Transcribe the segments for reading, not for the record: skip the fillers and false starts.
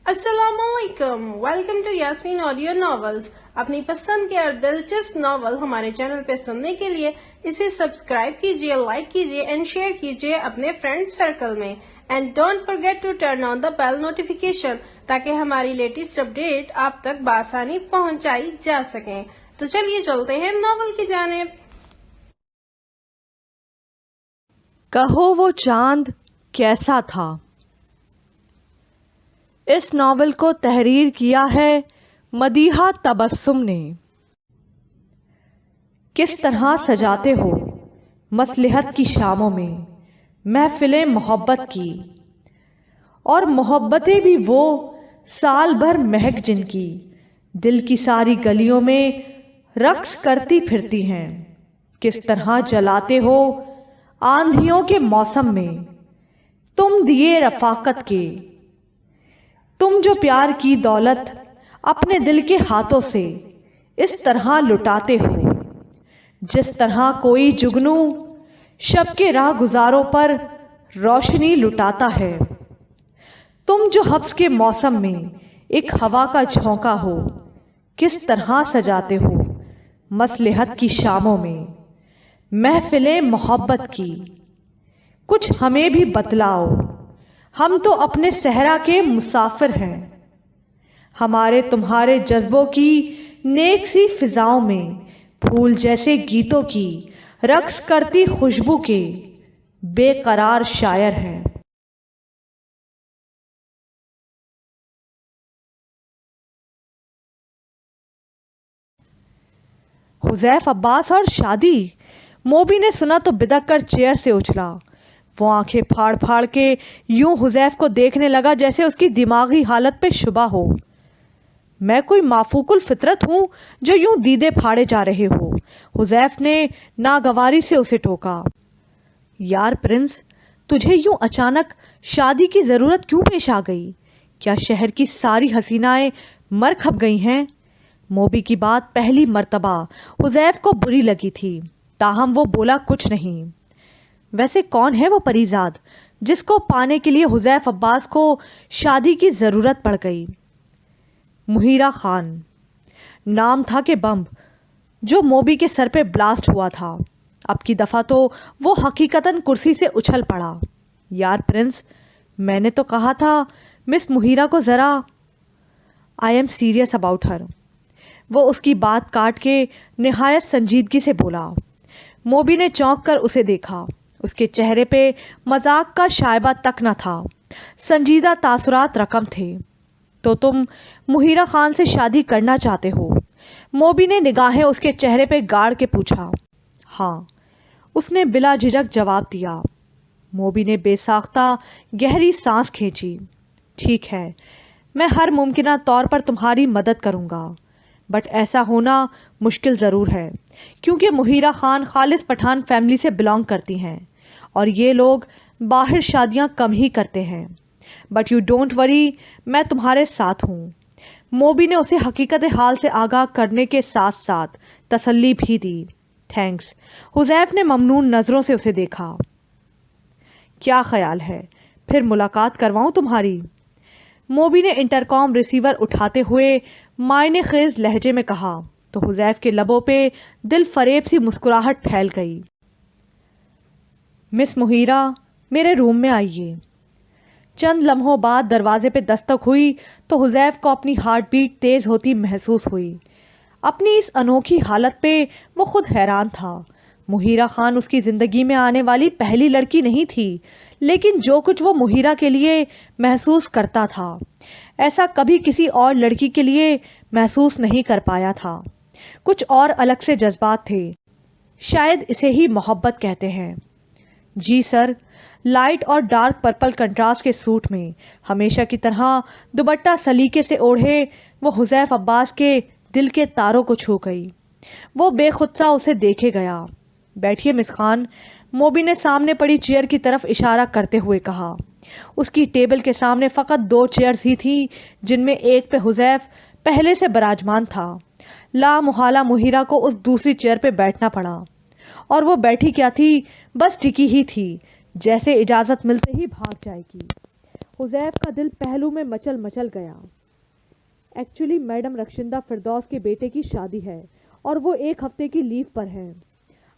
السلام علیکم، welcome to Yasmin audio novels. اپنی پسند کے اور دلچسپ ناول ہمارے چینل پہ سننے کے لیے اسے سبسکرائب کیجیے، لائک کیجیے اینڈ شیئر کیجیے اپنے فرینڈ سرکل میں، and don't forget to turn on the bell notification تاکہ ہماری لیٹسٹ اپڈیٹ آپ تک بآسانی پہنچائی جا سکیں۔ تو چلیے چلتے ہیں ناول کی جانب۔ کہو وہ چاند کیسا تھا۔ اس ناول کو تحریر کیا ہے مدیحہ تبسم نے۔ کس طرح سجاتے ہو مصلحت کی شاموں میں محفلیں محبت کی، اور محبتیں بھی وہ سال بھر مہک جن کی دل کی ساری گلیوں میں رقص کرتی پھرتی ہیں۔ کس طرح جلاتے ہو آندھیوں کے موسم میں تم دیے رفاقت کے، تم جو پیار کی دولت اپنے دل کے ہاتھوں سے اس طرح لٹاتے ہو جس طرح کوئی جگنو شب کے راہ گزاروں پر روشنی لٹاتا ہے۔ تم جو حبس کے موسم میں ایک ہوا کا جھونکا ہو، کس طرح سجاتے ہو مصلحت کی شاموں میں محفلیں محبت کی۔ کچھ ہمیں بھی بتلاؤ، ہم تو اپنے صحرا کے مسافر ہیں۔ ہمارے تمہارے جذبوں کی نیک سی فضاؤں میں پھول جیسے گیتوں کی رقص کرتی خوشبو کے بے قرار شاعر ہیں۔ حذیف عباس اور شادی؟ موبی نے سنا تو بدک کر چیئر سے اچھلا۔ وہ آنکھیں پھاڑ پھاڑ کے یوں حذیف کو دیکھنے لگا جیسے اس کی دماغی حالت پہ شبہ ہو۔ میں کوئی مافوق الفطرت ہوں جو یوں دیدے پھاڑے جا رہے ہو؟ حذیف نے ناگواری سے اسے ٹوکا۔ یار پرنس، تجھے یوں اچانک شادی کی ضرورت کیوں پیش آ گئی؟ کیا شہر کی ساری حسینائیں مر کھپ گئی ہیں؟ موبی کی بات پہلی مرتبہ حذیف کو بری لگی تھی، تاہم وہ بولا کچھ نہیں۔ ویسے کون ہے وہ پریزاد جس کو پانے کے لیے حذیف عباس کو شادی کی ضرورت پڑ گئی؟ مہیرہ خان نام تھا کہ بم جو موبی کے سر پہ بلاسٹ ہوا تھا۔ اب کی دفعہ تو وہ حقیقتاً کرسی سے اچھل پڑا۔ یار پرنس، میں نے تو کہا تھا مس مہیرہ کو ذرا I am serious about her. وہ اس کی بات کاٹ کے نہایت سنجیدگی سے بولا۔ موبی نے چونک کر اسے دیکھا۔ اس کے چہرے پہ مذاق کا شائبہ تک نہ تھا، سنجیدہ تاثرات رقم تھے۔ تو تم مہیرہ خان سے شادی کرنا چاہتے ہو؟ موبی نے نگاہیں اس کے چہرے پہ گاڑ کے پوچھا۔ ہاں، اس نے بلا جھجک جواب دیا۔ موبی نے بے ساختہ گہری سانس کھینچی۔ ٹھیک ہے، میں ہر ممکنہ طور پر تمہاری مدد کروں گا، بٹ ایسا ہونا مشکل ضرور ہے کیونکہ مہیرہ خان خالص پٹھان فیملی سے بلانگ کرتی ہیں اور یہ لوگ باہر شادیاں کم ہی کرتے ہیں۔ بٹ یو ڈونٹ وری، میں تمہارے ساتھ ہوں۔ موبی نے اسے حقیقت حال سے آگاہ کرنے کے ساتھ ساتھ تسلی بھی دی۔ تھینکس۔ حذیف نے ممنون نظروں سے اسے دیکھا۔ کیا خیال ہے پھر ملاقات کرواؤں تمہاری؟ موبی نے انٹرکام ریسیور اٹھاتے ہوئے معنی خیز لہجے میں کہا تو حذیف کے لبوں پہ دل فریب سی مسکراہٹ پھیل گئی۔ مس مہیرہ، میرے روم میں آئیے۔ چند لمحوں بعد دروازے پہ دستک ہوئی تو حذیف کو اپنی ہارٹ بیٹ تیز ہوتی محسوس ہوئی۔ اپنی اس انوکھی حالت پہ وہ خود حیران تھا۔ مہیرہ خان اس کی زندگی میں آنے والی پہلی لڑکی نہیں تھی، لیکن جو کچھ وہ مہیرہ کے لیے محسوس کرتا تھا ایسا کبھی کسی اور لڑکی کے لیے محسوس نہیں کر پایا تھا۔ کچھ اور الگ سے جذبات تھے، شاید اسے ہی محبت کہتے ہیں۔ جی سر۔ لائٹ اور ڈارک پرپل کنٹراسٹ کے سوٹ میں ہمیشہ کی طرح دوپٹہ سلیقے سے اوڑھے وہ حذیف عباس کے دل کے تاروں کو چھو گئی۔ وہ بے خود سا اسے دیکھے گیا۔ بیٹھیے مس خان، موبی نے سامنے پڑی چیئر کی طرف اشارہ کرتے ہوئے کہا۔ اس کی ٹیبل کے سامنے فقط 2 چیئرز ہی تھیں جن میں ایک پہ حذیف پہلے سے براجمان تھا۔ لا محالہ مہیرہ کو اس دوسری چیئر پہ بیٹھنا پڑا، اور وہ بیٹھی کیا تھی، بس ٹکی ہی تھی، جیسے اجازت ملتے ہی بھاگ جائے گی۔ حذیف کا دل پہلو میں مچل مچل گیا۔ ایکچولی میڈم رخشندہ فردوس کے بیٹے کی شادی ہے اور وہ 1 ہفتے کی لیو پر ہیں۔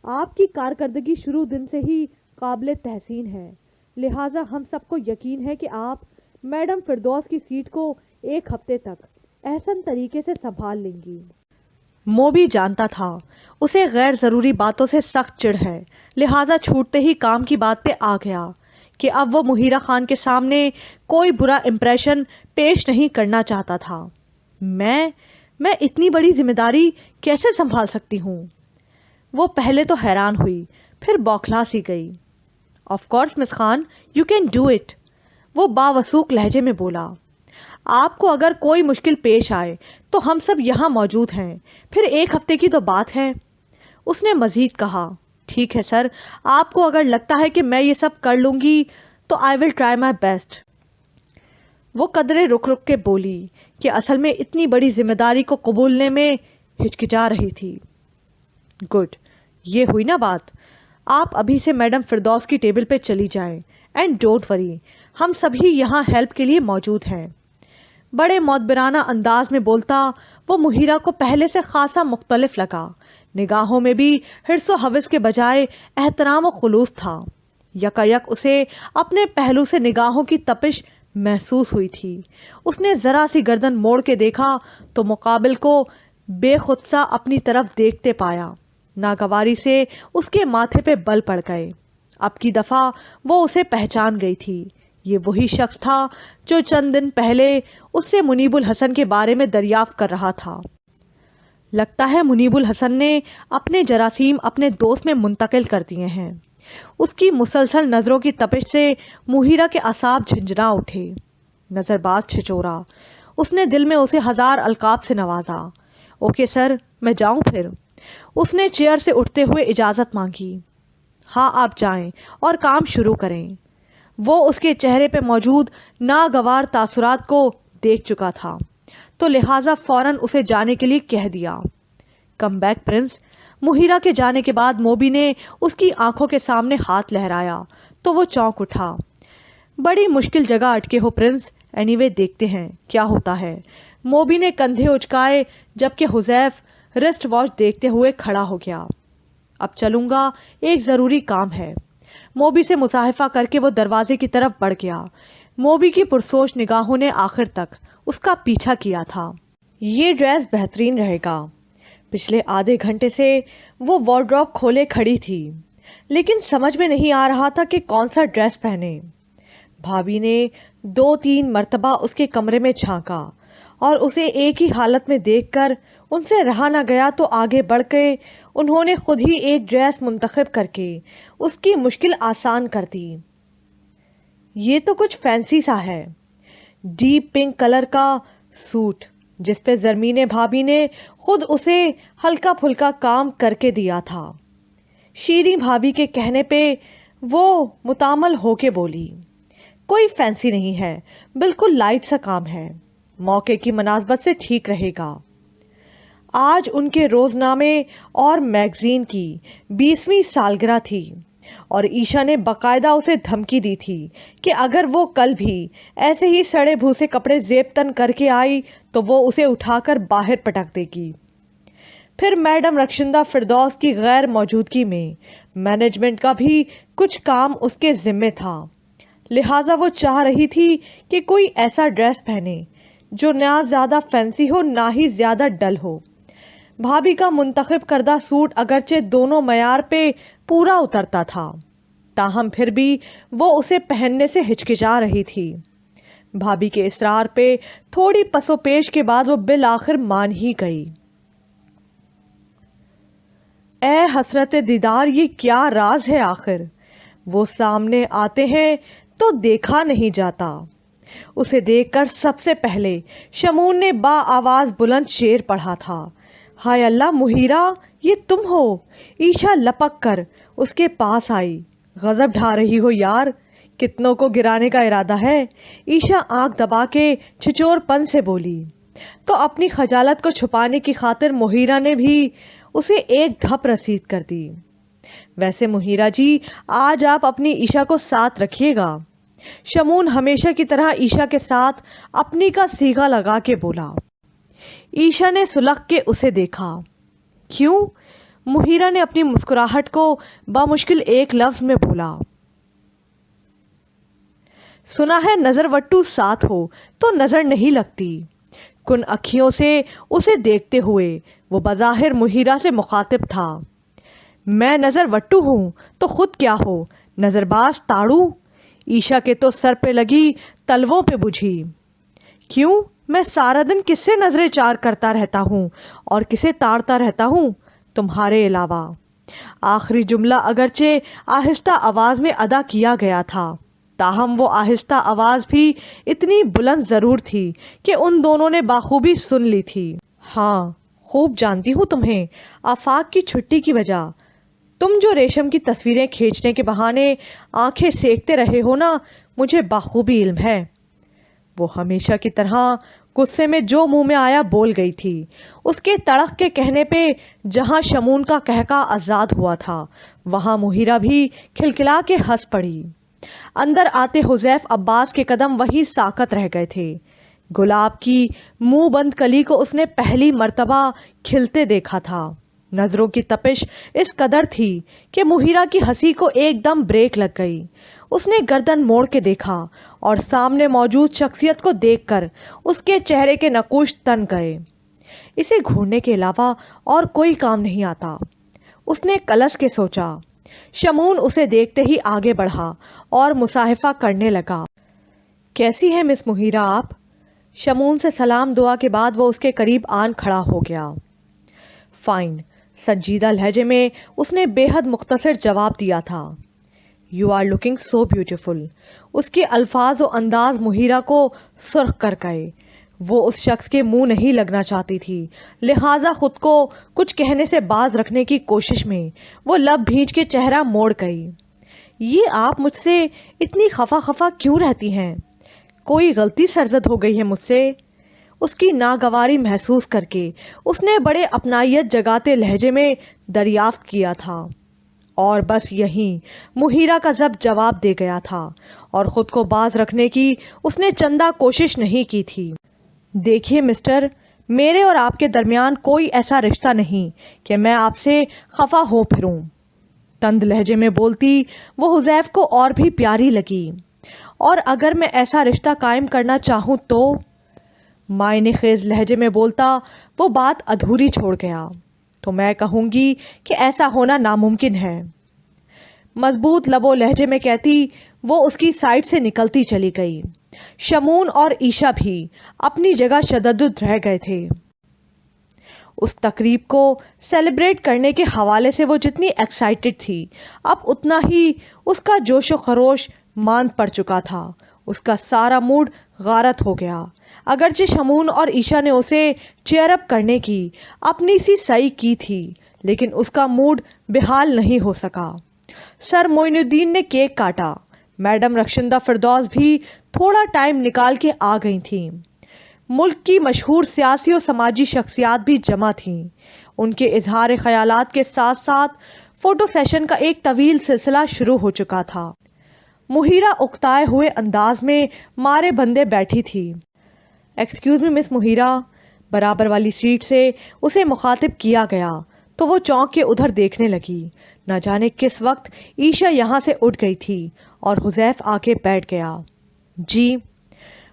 آپ کی کارکردگی شروع دن سے ہی قابل تحسین ہے، لہٰذا ہم سب کو یقین ہے کہ آپ میڈم فردوس کی سیٹ کو 1 ہفتے تک احسن طریقے سے سنبھال لیں گی۔ موبی جانتا تھا اسے غیر ضروری باتوں سے سخت چڑ ہے، لہٰذا چھوٹتے ہی کام کی بات پہ آ گیا کہ اب وہ مہیرہ خان کے سامنے کوئی برا امپریشن پیش نہیں کرنا چاہتا تھا۔ میں اتنی بڑی ذمہ داری کیسے سنبھال سکتی ہوں؟ وہ پہلے تو حیران ہوئی، پھر بوکھلا سی گئی۔ Of course miss Khan, you can do it, وہ باوسوخ لہجے میں بولا۔ آپ کو اگر کوئی مشکل پیش آئے تو ہم سب یہاں موجود ہیں، پھر 1 ہفتے کی تو بات ہے۔ اس نے مزید کہا، ٹھیک ہے سر، آپ کو اگر لگتا ہے کہ میں یہ سب کر لوں گی تو آئی ول ٹرائی مائی بیسٹ۔ وہ قدرے رک رک کے بولی کہ اصل میں اتنی بڑی ذمہ داری کو قبولنے میں ہچکچا رہی تھی۔ گڈ، یہ ہوئی نا بات۔ آپ ابھی سے میڈم فردوس کی ٹیبل پہ چلی جائیں، اینڈ ڈونٹ وری، ہم سبھی یہاں ہیلپ کے لیے موجود ہیں۔ بڑے معتبرانہ انداز میں بولتا وہ مہیرہ کو پہلے سے خاصا مختلف لگا، نگاہوں میں بھی حرص و حوث کے بجائے احترام و خلوص تھا۔ یکایک اسے اپنے پہلو سے نگاہوں کی تپش محسوس ہوئی تھی۔ اس نے ذرا سی گردن موڑ کے دیکھا تو مقابل کو بے خود سا اپنی طرف دیکھتے پایا۔ ناگواری سے اس کے ماتھے پہ بل پڑ گئے۔ اب کی دفعہ وہ اسے پہچان گئی تھی۔ یہ وہی شخص تھا جو چند دن پہلے اس سے منیب الحسن کے بارے میں دریافت کر رہا تھا۔ لگتا ہے منیب الحسن نے اپنے جراثیم اپنے دوست میں منتقل کر دیے ہیں۔ اس کی مسلسل نظروں کی تپش سے مہیرہ کے اعصاب جھنجھنا اٹھے۔ نظر باز چھچورا، اس نے دل میں اسے 1000 القاب سے نوازا۔ اوکے سر، میں جاؤں پھر؟ اس نے چیئر سے اٹھتے ہوئے اجازت مانگی۔ ہاں آپ جائیں اور کام شروع کریں۔ وہ اس کے چہرے پہ موجود ناگوار تاثرات کو دیکھ چکا تھا تو لہٰذا فوراً اسے جانے کے لیے کہہ دیا۔ Come back prince. مہیرہ کے جانے کے بعد موبی نے اس کی آنکھوں کے سامنے ہاتھ لہرایا تو وہ چونک اٹھا۔ بڑی مشکل جگہ اٹکے ہو پرنس، اینی وے دیکھتے ہیں کیا ہوتا ہے۔ موبی نے کندھے اچکائے جبکہ حذیف رسٹ واچ دیکھتے ہوئے کھڑا ہو گیا۔ اب چلوں گا، ایک ضروری کام ہے۔ موبی سے مصافحہ کر کے وہ دروازے کی طرف بڑھ گیا۔ موبی کی پرسوچ نگاہوں نے آخر تک اس کا پیچھا کیا تھا۔ یہ ڈریس بہترین رہے گا۔ پچھلے آدھے گھنٹے سے وہ وارڈروب کھولے کھڑی تھی، لیکن سمجھ میں نہیں آ رہا تھا کہ کون سا ڈریس پہنے۔ بھابھی نے 2-3 مرتبہ اس کے کمرے میں جھانکا اور اسے ایک ہی حالت میں دیکھ کر ان سے رہا نہ گیا تو آگے بڑھ کے انہوں نے خود ہی ایک ڈریس منتخب کر کے اس کی مشکل آسان کر دی۔ یہ تو کچھ فینسی سا ہے۔ ڈیپ پنک کلر کا سوٹ جس پہ زرمین بھابھی نے خود اسے ہلکا پھلکا کام کر کے دیا تھا۔ شیریں بھابھی کے کہنے پہ وہ متعامل ہو کے بولی، کوئی فینسی نہیں ہے، بالکل لائٹ سا کام ہے، موقع کی مناسبت سے ٹھیک رہے گا۔ آج ان کے روزنامے اور میگزین کی 20ویں سالگرہ تھی اور عیشا نے باقاعدہ اسے دھمکی دی تھی کہ اگر وہ کل بھی ایسے ہی سڑے بھوسے کپڑے زیب تن کر کے آئی تو وہ اسے اٹھا کر باہر پٹک دے گی۔ پھر میڈم رخشندہ فردوس کی غیر موجودگی میں مینجمنٹ کا بھی کچھ کام اس کے ذمے تھا، لہٰذا وہ چاہ رہی تھی کہ کوئی ایسا ڈریس پہنے جو نہ زیادہ فینسی ہو نہ ہی زیادہ ڈل ہو۔ بھابھی کا منتخب کردہ سوٹ اگرچہ دونوں معیار پہ پورا اترتا تھا، تاہم پھر بھی وہ اسے پہننے سے ہچکچا رہی تھی۔ بھابھی کے اصرار پہ تھوڑی پس و پیش کے بعد وہ بالآخر مان ہی گئی۔ اے حسرت دیدار، یہ کیا راز ہے آخر؟ وہ سامنے آتے ہیں تو دیکھا نہیں جاتا۔ اسے دیکھ کر سب سے پہلے شمون نے با آواز بلند شعر پڑھا تھا۔ ہائے اللہ مہیرہ، یہ تم ہو؟ عیشا لپک کر اس کے پاس آئی۔ غضب ڈھا رہی ہو یار، کتنوں کو گرانے کا ارادہ ہے؟ عیشا آنکھ دبا کے چھچور پن سے بولی تو اپنی خجالت کو چھپانے کی خاطر مہیرہ نے بھی اسے ایک دھپ رسید کر دی۔ ویسے مہیرہ جی، آج آپ اپنی عیشا کو ساتھ رکھیے گا۔ शमून हमेशा की तरह ईशा के साथ अपनी का सीगा लगा के बोला। ईशा ने सुलग के उसे देखा। क्यों? मुहीरा ने अपनी मुस्कुराहट को बामुश्किल एक लफ्ज में बोला। सुना है नजरवट्टू साथ हो तो नजर नहीं लगती। कुन अखियों से उसे देखते हुए वो बज़ाहिर मुहीरा से मुखातिब था। मैं नजरवट्टू हूँ तो खुद क्या हो, नजरबाज ताड़ू? ईशा के तो सर पे लगी तलवों पे बुझी। क्यों? मैं सारा दिन किससे नजरें चार करता रहता हूँ और किसे ताड़ता रहता हूँ तुम्हारे अलावा। आखिरी जुमला अगरचे आहिस्ता आवाज़ में अदा किया गया था, ताहम वो आहिस्ता आवाज़ भी इतनी बुलंद ज़रूर थी कि उन दोनों ने बाखूबी सुन ली थी। हाँ, खूब जानती हूँ तुम्हें, आफाक की छुट्टी की वजह। तुम जो रेशम की तस्वीरें खींचने के बहाने आंखें सेकते रहे हो ना, मुझे बाखूबी इल्म है। वो हमेशा की तरह गुस्से में जो मुंह में आया बोल गई थी। उसके तड़क के कहने पे जहां शमून का कहका आज़ाद हुआ था, वहां मुहीरा भी खिलखिला के हंस पड़ी। अंदर आते हुज़ैफ अब्बास के कदम वही साकत रह गए थे। गुलाब की मुंह बंद कली को उसने पहली मर्तबा खिलते देखा था। नज़रों की तपिश इस कदर थी कि मुहीरा की हंसी को एकदम ब्रेक लग गई। उसने गर्दन मोड़ के देखा और सामने मौजूद शख्सियत को देखकर उसके चेहरे के नकूश तन गए। इसे घूरने के अलावा और कोई काम नहीं आता, उसने कलस के सोचा। शमून उसे देखते ही आगे बढ़ा और मुसाहिफा करने लगा। कैसी है मिस मुहीरा आप? शमून से सलाम दुआ के बाद वो उसके करीब आन खड़ा हो गया। फाइन, संजीदा लहजे में उसने बेहद मुख्तसर जवाब दिया था। You are looking so beautiful. उसके अल्फाज और अंदाज मुहीरा को सुर्ख कर गए। वो उस शख्स के मुंह नहीं लगना चाहती थी, लिहाजा खुद को कुछ कहने से बाज रखने की कोशिश में वो लब भींच के चेहरा मोड़ गई। ये आप मुझसे इतनी खफा खफा क्यों रहती हैं? कोई गलती सरजद हो गई है मुझसे? उसकी नागवारी महसूस करके उसने बड़े अपनायत जगाते लहजे में दरियाफ्त किया था, और बस यहीं मुहीरा का जब जवाब दे गया था और ख़ुद को बाज रखने की उसने चंदा कोशिश नहीं की थी। देखिए मिस्टर, मेरे और आपके दरमियान कोई ऐसा रिश्ता नहीं कि मैं आपसे खफा हो फिरूं। तंद लहजे में बोलती वो हुज़ैफ को और भी प्यारी लगी। और अगर मैं ऐसा रिश्ता कायम करना चाहूँ तो? मायने खेज लहजे में बोलता वो बात अधूरी छोड़ गया। तो मैं कहूँगी कि ऐसा होना नामुमकिन है। मजबूत लबो लहजे में कहती वो उसकी साइड से निकलती चली गई। शमून और ईशा भी अपनी जगह शददुद रह गए थे। उस तकरीब को सेलिब्रेट करने के हवाले से वो जितनी एक्साइटेड थी, अब उतना ही उसका जोश व खरोश मांद पड़ चुका था। उसका सारा मूड गारत हो गया। अगरचे शमून और ईशा ने उसे चेयर अप करने की अपनी सी सही की थी, लेकिन उसका मूड बेहाल नहीं हो सका। सर मोइनुद्दीन ने केक काटा। मैडम रक्षिंदा फिरदौस भी थोड़ा टाइम निकाल के आ गई थीं। मुल्क की मशहूर सियासी और समाजी शख्सियात भी जमा थीं। उनके इजहार ख्यालात के साथ साथ फ़ोटो सेशन का एक तवील सिलसिला शुरू हो चुका था। मुहीरा उकताए हुए अंदाज में मारे बंदे बैठी थी। Excuse me miss Muhira. बराबर वाली सीट से उसे मुखातिब किया गया तो वो चौंक के उधर देखने लगी। न जाने किस वक्त ईशा यहाँ से उठ गई थी और हुज़ैफ आके बैठ गया। जी,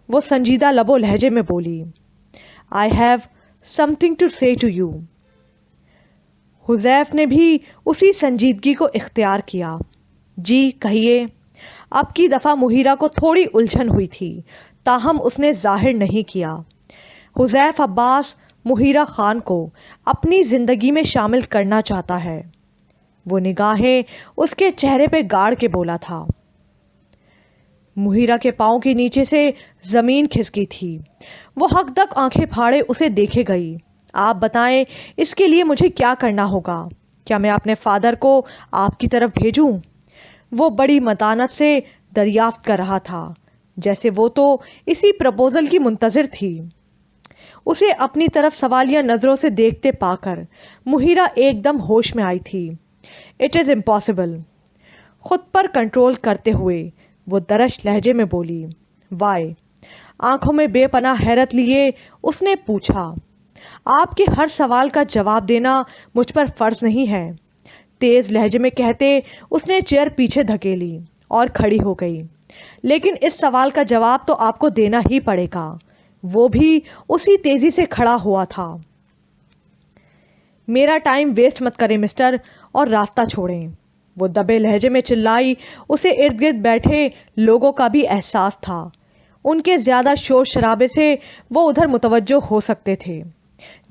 वो संजीदा लबो लहजे में बोली। आई हैव समथिंग टू से टू यू। हुज़ैफ ने भी उसी संजीदगी को इख्तियार किया। जी कहिए। अब की दफ़ा मुहीरा को थोड़ी उलझन हुई थी, ताहम उसने जाहिर नहीं किया। हुज़ैफ अब्बास मुहीरा ख़ान को अपनी ज़िंदगी में शामिल करना चाहता है। वो निगाहें उसके चेहरे पे गाड़ के बोला था। मुहीरा के पाँव के नीचे से ज़मीन खिसकी थी। वो हक तक आंखें फाड़े उसे देखे गई। आप बताएं, इसके लिए मुझे क्या करना होगा? क्या मैं अपने फादर को आपकी तरफ भेजूं? वो बड़ी मतानत से दरियाफ्त कर रहा था, जैसे वो तो इसी प्रपोज़ल की मुंतज़िर थी। उसे अपनी तरफ सवालिया नज़रों से देखते पाकर मुहीरा एकदम होश में आई थी। It is impossible. खुद पर कंट्रोल करते हुए वो दरश लहजे में बोली। वाई। आंखों में बेपनाह हैरत लिए उसने पूछा। आपके हर सवाल का जवाब देना मुझ पर फर्ज नहीं है। तेज लहजे में कहते उसने चेयर पीछे धकेली और खड़ी हो गई। लेकिन इस सवाल का जवाब तो आपको देना ही पड़ेगा। वो भी उसी तेजी से खड़ा हुआ था। मेरा टाइम वेस्ट मत करें मिस्टर, और रास्ता छोड़ें। वो दबे लहजे में चिल्लाई। उसे इर्द गिर्द बैठे लोगों का भी एहसास था। उनके ज़्यादा शोर शराबे से वो उधर मुतवज्जो हो सकते थे,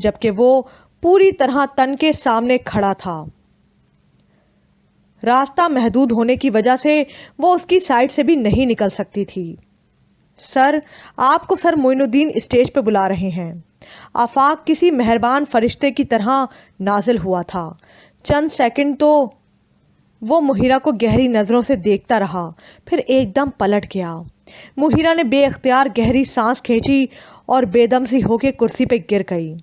जबकि वो पूरी तरह तन के सामने खड़ा था। रास्ता महदूद होने की वजह से वो उसकी साइड से भी नहीं निकल सकती थी। सर, आपको सर मोइनुद्दीन स्टेज पे बुला रहे हैं। आफाक किसी मेहरबान फरिश्ते की तरह नाजिल हुआ था। चंद सेकंड तो वो मुहिरा को गहरी नज़रों से देखता रहा, फिर एकदम पलट गया। मुहिरा ने बेअख्तियार गहरी सांस खींची और बेदम सी होके कुर्सी पे गिर गई।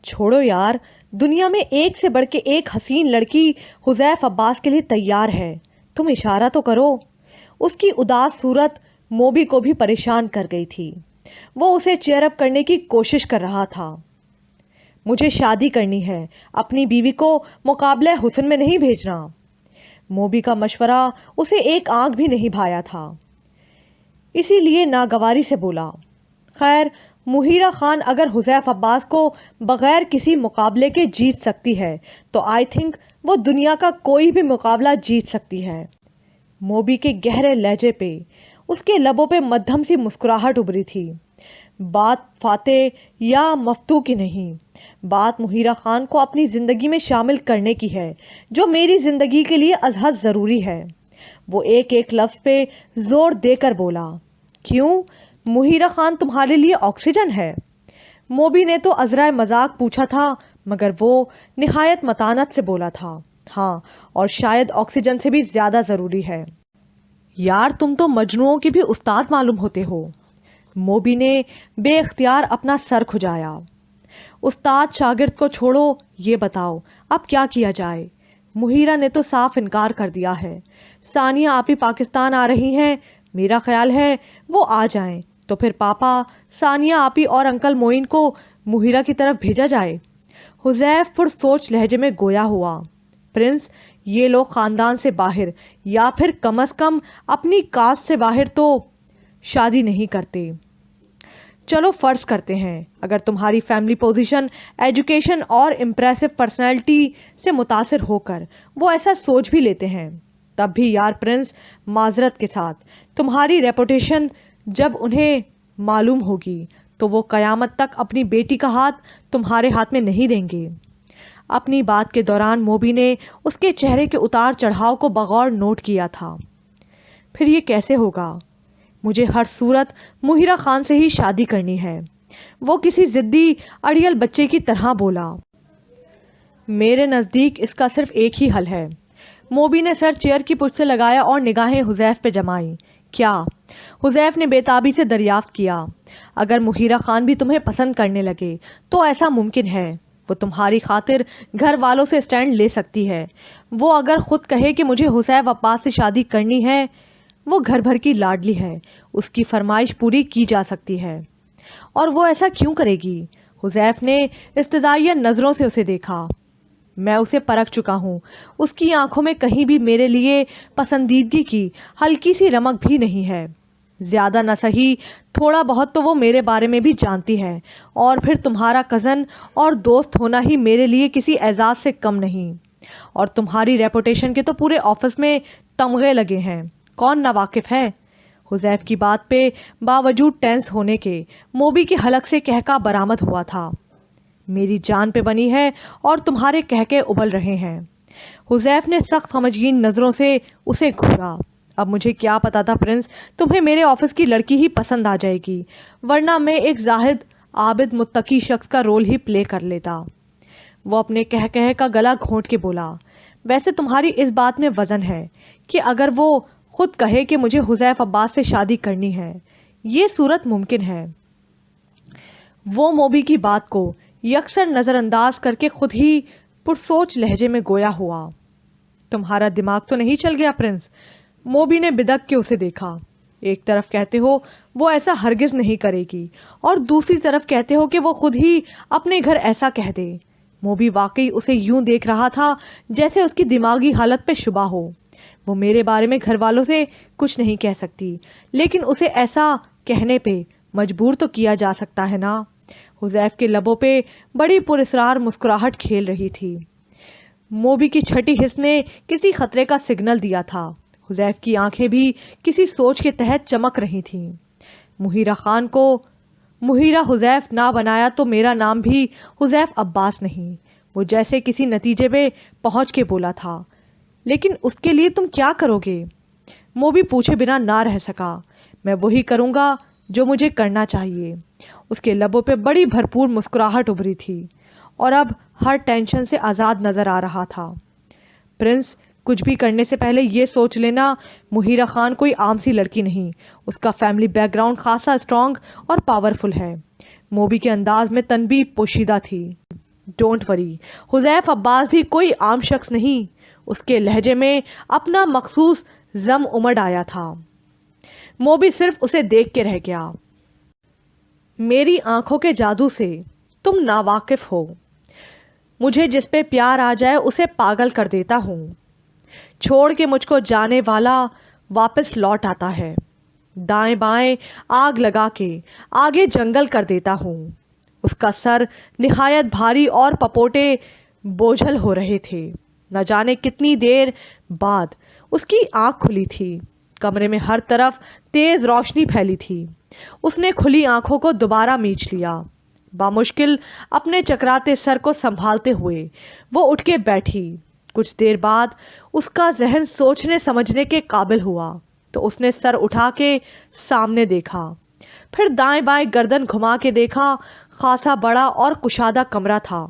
छोड़ो यार, दुनिया में एक से बढ़ के एक हसीन लड़की हुज़ैफ अब्बास के लिए तैयार है। तुम इशारा तो करो। उसकी उदास सूरत मोबी को भी परेशान कर गई थी। वो उसे चेयर अप करने की कोशिश कर रहा था। मुझे शादी करनी है, अपनी बीवी को मुकाबले हुस्न में नहीं भेजना। मोबी का मशवरा उसे एक आंख भी नहीं भाया था, इसीलिए नागवारी से बोला। खैर, मुहिरा खान अगर हुज़ैफ अब्बास को बग़ैर किसी मुकाबले के जीत सकती है तो आई थिंक वो दुनिया का कोई भी मुकाबला जीत सकती है। मोबी के गहरे लहजे पे, उसके लबों पे मध्यम सी मुस्कुराहट उभरी थी। बात फाते या मफ्तू की नहीं, बात मुहिरा खान को अपनी ज़िंदगी में शामिल करने की है, जो मेरी ज़िंदगी के लिए अज़हद ज़रूरी है। वो एक एक लफ्ज़ पे ज़ोर देकर बोला। क्यों? मुहिरा खान तुम्हारे लिए ऑक्सीजन है? मोबी ने तो अज़राए मजाक पूछा था, मगर वो निहायत मतानत से बोला था। हाँ, और शायद ऑक्सीजन से भी ज़्यादा ज़रूरी है। यार, तुम तो मजनुओं के भी उस्ताद मालूम होते हो। मोबी ने बेख्तियार अपना सर खुजाया। उस्ताद शागिर्द को छोड़ो, ये बताओ अब क्या किया जाए? मुहिरा ने तो साफ इनकार कर दिया है। सानिया आपी पाकिस्तान आ रही हैं, मेरा ख्याल है वो आ जाएं, तो फिर पापा, सानिया आपी और अंकल मोइन को मुहिरा की तरफ भेजा जाए। हुज़ैफ पुरसोच लहजे में गोया हुआ। प्रिंस, ये लोग ख़ानदान से बाहर या फिर कम अज़ कम अपनी कास्ट से बाहर तो शादी नहीं करते। चलो फ़र्ज़ करते हैं अगर तुम्हारी फैमिली पोजीशन, एजुकेशन और इम्प्रेसिव पर्सनैलिटी से मुतासिर होकर वो ऐसा सोच भी लेते हैं, तब भी यार प्रिंस, माजरत के साथ, तुम्हारी रेपुटेशन जब उन्हें मालूम होगी तो वो क़यामत तक अपनी बेटी का हाथ तुम्हारे हाथ में नहीं देंगे। अपनी बात के दौरान मोबी ने उसके चेहरे के उतार चढ़ाव को बगौर नोट किया था। फिर ये कैसे होगा? मुझे हर सूरत मुहिरा खान से ही शादी करनी है। वो किसी ज़िद्दी अड़ियल बच्चे की तरह बोला। मेरे नज़दीक इसका सिर्फ एक ही हल है। मोबी ने सर चेयर की पुट से लगाया और निगाहें हुज़ैफ पे जमाई। क्या? हुज़ैफ ने बेताबी से दरियाफ्त किया। अगर मुहिरा खान भी तुम्हें पसंद करने लगे तो ऐसा मुमकिन है। वो तुम्हारी खातिर घर वालों से स्टैंड ले सकती है। वो अगर ख़ुद कहे कि मुझे हुज़ैफ अब्बास से शादी करनी है, वो घर भर की लाडली है, उसकी फरमाइश पूरी की जा सकती है। और वो ऐसा क्यों करेगी? हुज़ैफ ने इस्तदाइया नज़रों से उसे देखा। मैं उसे परख चुका हूँ। उसकी आंखों में कहीं भी मेरे लिए पसंदीदगी की हल्की सी रमक भी नहीं है। ज़्यादा न सही, थोड़ा बहुत तो वो मेरे बारे में भी जानती है। और फिर तुम्हारा कज़न और दोस्त होना ही मेरे लिए किसी एजाज़ से कम नहीं। और तुम्हारी रेपुटेशन के तो पूरे ऑफिस में तमगे लगे हैं, कौन नावाकिफ़ है? हुज़ैफ की बात पे बावजूद टेंस होने के मोबी के हलक से कहका बरामद हुआ था। मेरी जान पे बनी है और तुम्हारे कहके उबल रहे हैं। हुज़ैफ ने सख्त समझगीन नज़रों से उसे घूरा। अब मुझे क्या पता था प्रिंस, तुम्हें मेरे ऑफिस की लड़की ही पसंद आ जाएगी, वरना मैं एक जाहिद आबिद मुत्तकी शख्स का रोल ही प्ले कर लेता। वो अपने कह का गला घोंट के बोला। वैसे तुम्हारी इस बात में वज़न है कि अगर वो खुद कहे कि मुझे हुज़ैफ अब्बास से शादी करनी है, ये सूरत मुमकिन है। वो मोबी की बात को यकसर नज़रअंदाज करके खुद ही पुरसोच लहजे में गोया हुआ। तुम्हारा दिमाग तो नहीं चल गया प्रिंस? मोबी ने बिदक के उसे देखा। एक तरफ कहते हो वो ऐसा हरगिज नहीं करेगी और दूसरी तरफ कहते हो कि वो खुद ही अपने घर ऐसा कह दे। मोबी वाकई उसे यूं देख रहा था जैसे उसकी दिमागी हालत पे शुबा हो। वो मेरे बारे में घर वालों से कुछ नहीं कह सकती, लेकिन उसे ऐसा कहने पे मजबूर तो किया जा सकता है ना। हुज़ैफ के लबों पे बड़ी पुरस्रार मुस्कुराहट खेल रही थी। मोबी की छठी हिस्स ने किसी खतरे का सिग्नल दिया था। हुज़ैफ की आंखें भी किसी सोच के तहत चमक रही थीं। मुहीरा खान को मुहीरा हुज़ैफ ना बनाया तो मेरा नाम भी हुज़ैफ अब्बास नहीं। वो जैसे किसी नतीजे पे पहुंच के बोला था। लेकिन उसके लिए तुम क्या करोगे? मोबी पूछे बिना ना रह सका। मैं वही करूँगा जो मुझे करना चाहिए। उसके लबों पे बड़ी भरपूर मुस्कुराहट उभरी थी और अब हर टेंशन से आज़ाद नज़र आ रहा था। प्रिंस, कुछ भी करने से पहले ये सोच लेना, मुहीरा खान कोई आम सी लड़की नहीं। उसका फैमिली बैकग्राउंड खासा स्ट्रॉन्ग और पावरफुल है। मोबी के अंदाज में तनबीह पोशीदा थी। डोंट वरी, हुज़ैफ अब्बास भी कोई आम शख्स नहीं। उसके लहजे में अपना मखसूस ज़म उमड़ आया था। मोबी सिर्फ उसे देख के रह गया। मेरी आंखों के जादू से तुम नावाकिफ हो। मुझे जिस पे प्यार आ जाए उसे पागल कर देता हूँ। छोड़ के मुझको जाने वाला वापस लौट आता है। दाएं बाएं आग लगा के आगे जंगल कर देता हूँ। उसका सर निहायत भारी और पपोटे बोझल हो रहे थे। न जाने कितनी देर बाद उसकी आंख खुली थी। कमरे में हर तरफ तेज रोशनी फैली थी। उसने खुली आंखों को दोबारा मींच लिया। बामुश्किल अपने चकराते सर को संभालते हुए वो उठ के बैठी। कुछ देर बाद उसका जहन सोचने समझने के काबिल हुआ तो उसने सर उठा के सामने देखा, फिर दाएं बाएं गर्दन घुमा के देखा। खासा बड़ा और कुशादा कमरा था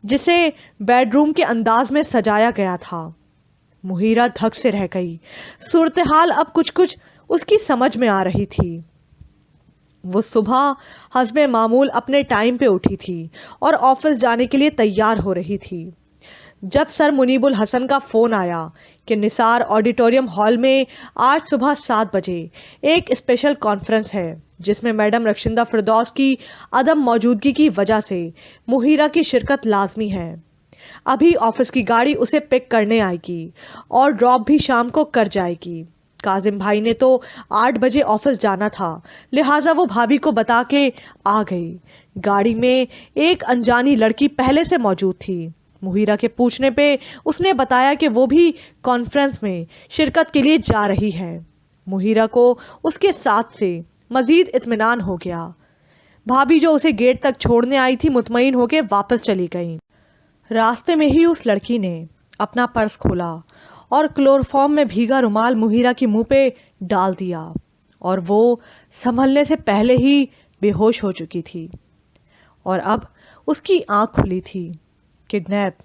जिसे बेडरूम के अंदाज में सजाया गया था। मुहीरा धक से रह गई। सूरत हाल अब कुछ कुछ उसकी समझ में आ रही थी। वो सुबह हस्बे मामूल अपने टाइम पे उठी थी और ऑफिस जाने के लिए तैयार हो रही थी जब सर मुनीबुल हसन का फ़ोन आया कि निसार ऑडिटोरियम हॉल में आज सुबह 7 बजे एक स्पेशल कॉन्फ्रेंस है जिसमें मैडम रक्षिंदा फिरदौस की अदम मौजूदगी की वजह से मुहीरा की शिरकत लाजमी है। अभी ऑफिस की गाड़ी उसे पिक करने आएगी और ड्रॉप भी शाम को कर जाएगी। काजिम भाई ने तो 8 बजे ऑफिस जाना था, लिहाजा वो भाभी को बता के आ गई। गाड़ी में एक अनजानी लड़की पहले से मौजूद थी। मुहीरा के पूछने पे उसने बताया कि वो भी कॉन्फ्रेंस में शिरकत के लिए जा रही है। मुहीरा को उसके साथ से मजीद इत्मीनान हो गया। भाभी जो उसे गेट तक छोड़ने आई थी मुतमईन होकर वापस चली गई। रास्ते में ही उस लड़की ने अपना पर्स खोला और क्लोरोफॉर्म में भीगा रुमाल मुहीरा के मुंह पे डाल दिया और वो संभलने से पहले ही बेहोश हो चुकी थी। और अब उसकी आंख खुली थी। किडनैप।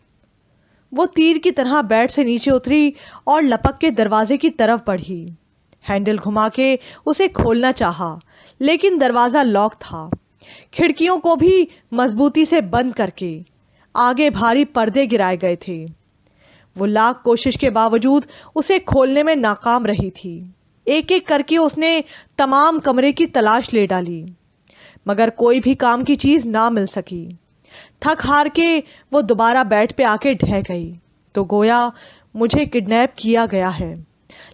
वो तीर की तरह बेड से नीचे उतरी और लपक के दरवाजे की तरफ बढ़ी। हैंडल घुमा के उसे खोलना चाहा, लेकिन दरवाज़ा लॉक था। खिड़कियों को भी मजबूती से बंद करके आगे भारी पर्दे गिराए गए थे। वो लाख कोशिश के बावजूद उसे खोलने में नाकाम रही थी। एक एक करके उसने तमाम कमरे की तलाश ले डाली, मगर कोई भी काम की चीज़ ना मिल सकी। थक हार के वो दोबारा बेड पे आके ढह गई। तो गोया मुझे किडनैप किया गया है,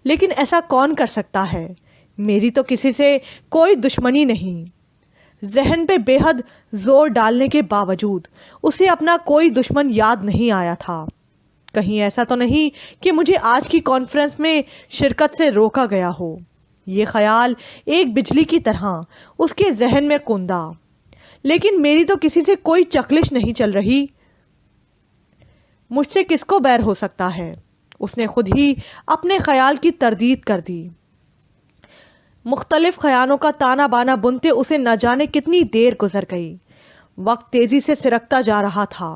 लेकिन ऐसा कौन कर सकता है? मेरी तो किसी से कोई दुश्मनी नहीं। जहन पे बेहद जोर डालने के बावजूद उसे अपना कोई दुश्मन याद नहीं आया था। कहीं ऐसा तो नहीं कि मुझे आज की कॉन्फ्रेंस में शिरकत से रोका गया हो। ये ख्याल एक बिजली की तरह उसके जहन में कूंदा। लेकिन मेरी तो किसी से कोई चकलिश नहीं चल रही। मुझसे किसको बैर हो सकता है? उसने खुद ही अपने ख्याल की तरदीद कर दी। मुख्तलिफ ख्यालों का ताना बाना बुनते उसे न जाने कितनी देर गुजर गई। वक्त तेजी से सिरकता जा रहा था।